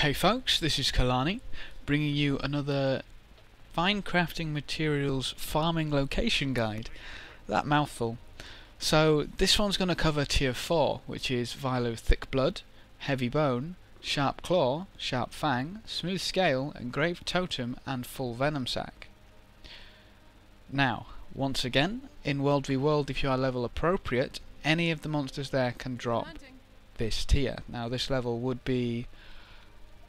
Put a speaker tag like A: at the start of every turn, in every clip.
A: Hey folks, this is Kalani, bringing you another Vine Crafting Materials Farming Location Guide. That mouthful. So this one's going to cover Tier 4, which is Vial of Thick Blood, Heavy Bone, Sharp Claw, Sharp Fang, Smooth Scale, Engraved Totem, and Full Venom Sac. Now, once again, in World v World, if you are level appropriate, any of the monsters there can drop this tier. Now this level would be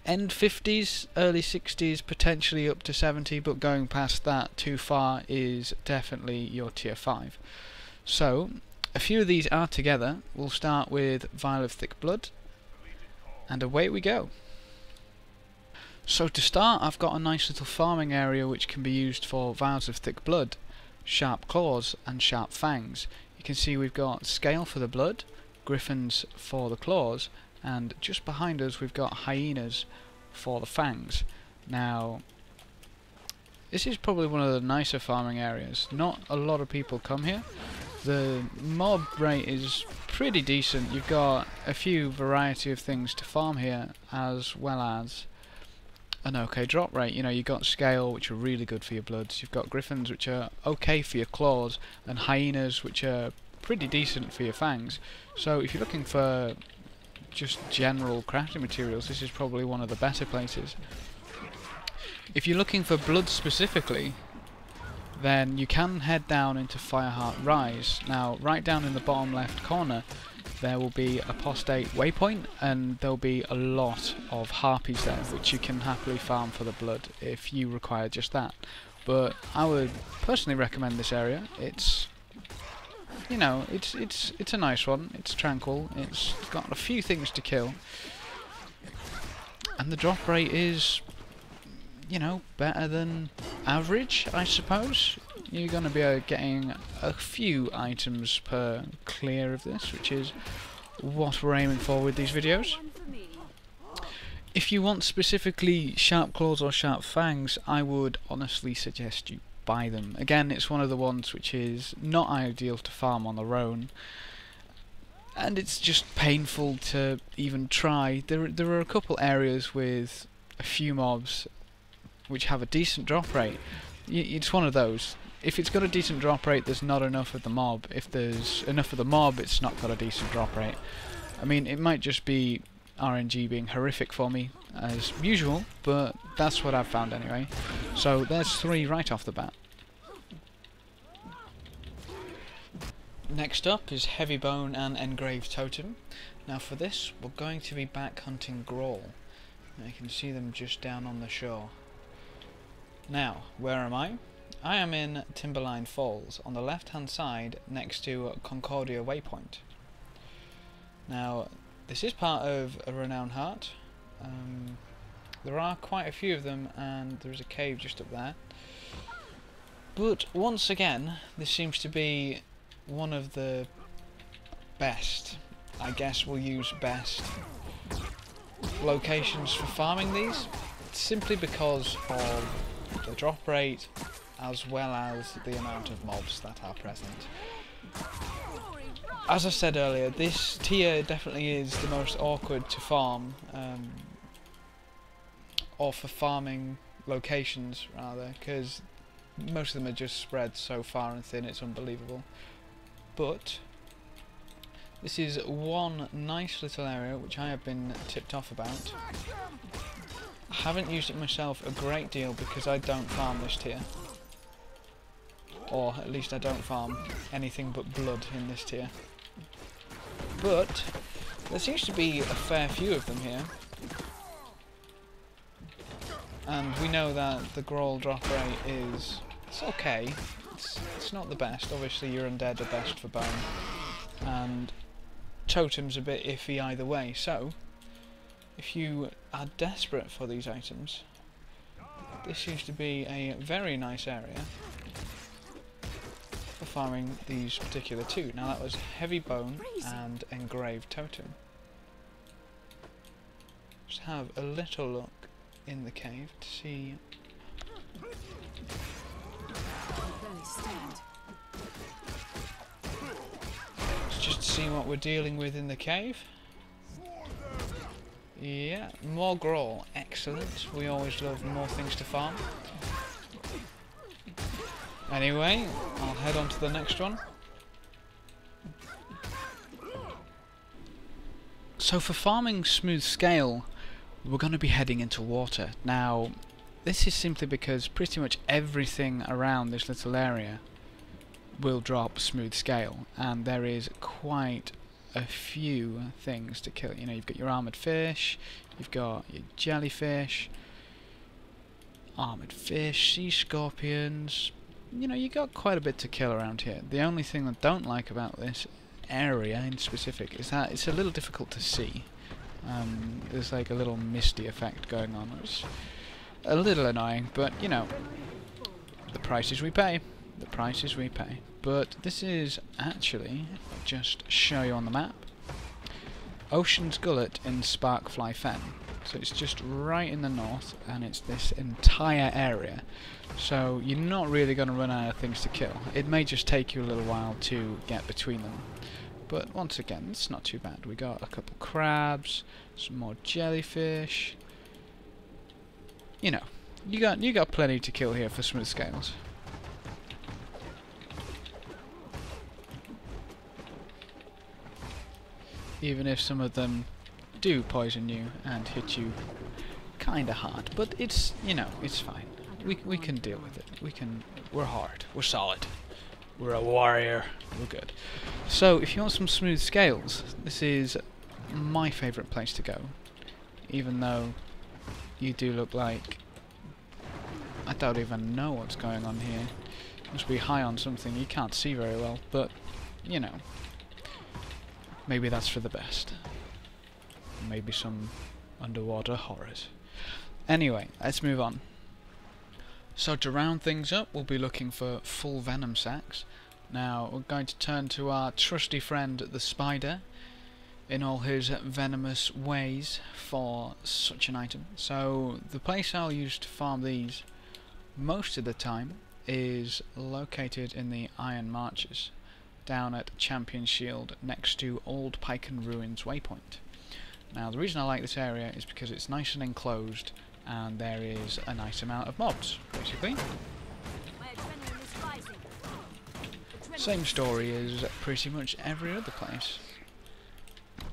A: end 50s, early 60s, potentially up to 70, but going past that too far is definitely your tier 5. So, a few of these are together. We'll start with Vial of Thick Blood, and away we go. So to start, I've got a nice little farming area which can be used for Vials of Thick Blood, Sharp Claws, and Sharp Fangs. You can see we've got Scale for the blood, Griffins for the claws, and just behind us we've got Hyenas for the fangs. Now, this is probably one of the nicer farming areas. Not a lot of people come here. The mob rate is pretty decent. You've got a few variety of things to farm here, as well as an okay drop rate. You know, you've got Scale, which are really good for your bloods. You've got Griffins, which are okay for your claws, and Hyenas, which are pretty decent for your fangs. So if you're looking for just general crafting materials, this is probably one of the better places. If you're looking for blood specifically, then you can head down into Fireheart Rise. Now, right down in the bottom left corner, there will be a Apostate waypoint, and there'll be a lot of harpies there, which you can happily farm for the blood if you require just that. But I would personally recommend this area. It's, you know, it's a nice one. It's tranquil. It's got a few things to kill, and the drop rate is, you know, better than average, I suppose. You're going to be getting a few items per clear of this, which is what we're aiming for with these videos. If you want specifically Sharp Claws or Sharp Fangs, I would honestly suggest you buy them. Again, it's one of the ones which is not ideal to farm on their own, and it's just painful to even try. There are a couple areas with a few mobs which have a decent drop rate. It's one of those. If it's got a decent drop rate, there's not enough of the mob. If there's enough of the mob, it's not got a decent drop rate. I mean, it might just be RNG being horrific for me, as usual, but that's what I've found anyway. So there's 3 right off the bat. Next up is Heavy Bone and Engraved Totem. Now for this, we're going to be back hunting Grawl. You can see them just down on the shore. Now, where am I? I am in Timberline Falls, on the left hand side next to Concordia Waypoint. Now, this is part of a Renown Heart. There are quite a few of them, and there's a cave just up there. But once again, this seems to be one of the best, I guess we'll use best, locations for farming these, simply because of the drop rate as well as the amount of mobs that are present. As I said earlier, this tier definitely is the most awkward to farm, or for farming locations rather, because most of them are just spread so far and thin it's unbelievable. But this is one nice little area which I have been tipped off about. I haven't used it myself a great deal because I don't farm this tier. Or at least I don't farm anything but blood in this tier. But there seems to be a fair few of them here. And we know that the Grawl drop rate is, it's okay. It's not the best. Obviously your undead are best for bone. And totem's a bit iffy either way. So if you are desperate for these items, this seems to be a very nice area for farming these particular 2. Now that was Heavy Bone and Engraved Totem. Just have a little look in the cave to see. Just to see what we're dealing with in the cave. Yeah, more Grawl. Excellent. We always love more things to farm. Anyway, I'll head on to the next one. So for farming smooth scale, we're going to be heading into water. Now, this is simply because pretty much everything around this little area will drop smooth scale, and there is quite a few things to kill. You know, you've got your armoured fish, you've got your jellyfish, armoured fish, sea scorpions. You know, you got quite a bit to kill around here. The only thing I don't like about this area in specific is that it's a little difficult to see. There's like a little misty effect going on. It's a little annoying, but you know, the prices we pay. The prices we pay. But this is actually, just show you on the map, Ocean's Gullet in Sparkfly Fen. So it's just right in the north, and it's this entire area. So you're not really going to run out of things to kill. It may just take you a little while to get between them. But once again, it's not too bad. We got a couple crabs, some more jellyfish. You know, you got plenty to kill here for smooth scales. Even if some of them do poison you and hit you kinda hard, but it's, you know, it's fine. We can deal with it. We're hard. We're solid. We're a warrior. We're good. So if you want some smooth scales, this is my favourite place to go. Even though you do look like I don't even know what's going on here. Must be high on something you can't see very well, but you know. Maybe that's for the best. Maybe some underwater horrors. Anyway, let's move on. So to round things up, we'll be looking for full Venom Sacs. Now, we're going to turn to our trusty friend, the spider, in all his venomous ways for such an item. So, the place I'll use to farm these most of the time is located in the Iron Marches, down at Champion Shield, next to Old Pyken Ruins Waypoint. Now, the reason I like this area is because it's nice and enclosed, and there is a nice amount of mobs, basically. Same story as pretty much every other place.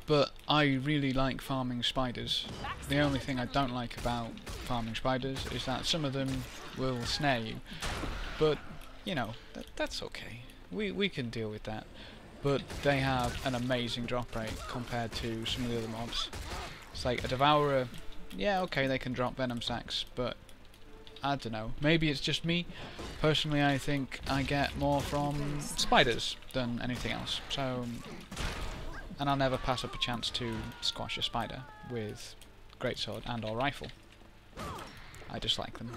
A: But I really like farming spiders. The only thing I don't like about farming spiders is that some of them will snare you. But, you know, that's okay. We can deal with that. But they have an amazing drop rate compared to some of the other mobs. It's like a Devourer, yeah, okay, they can drop Venom Sacs, but I don't know. Maybe it's just me. Personally, I think I get more from spiders than anything else. So, and I'll never pass up a chance to squash a spider with greatsword and/or rifle. I dislike them.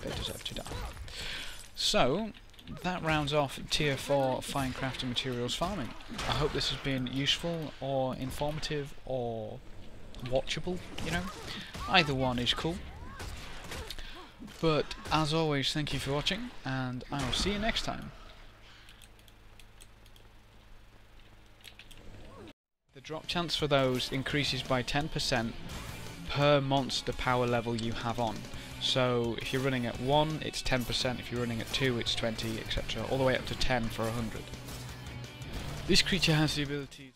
A: They deserve to die. So, that rounds off Tier 4 Fine Crafting Materials farming. I hope this has been useful or informative or watchable, you know. Either one is cool. But as always, thank you for watching, and I will see you next time. The drop chance for those increases by 10% per monster power level you have on. So if you're running at 1, it's 10%, if you're running at 2, it's 20, etc. All the way up to 10 for 100. This creature has the ability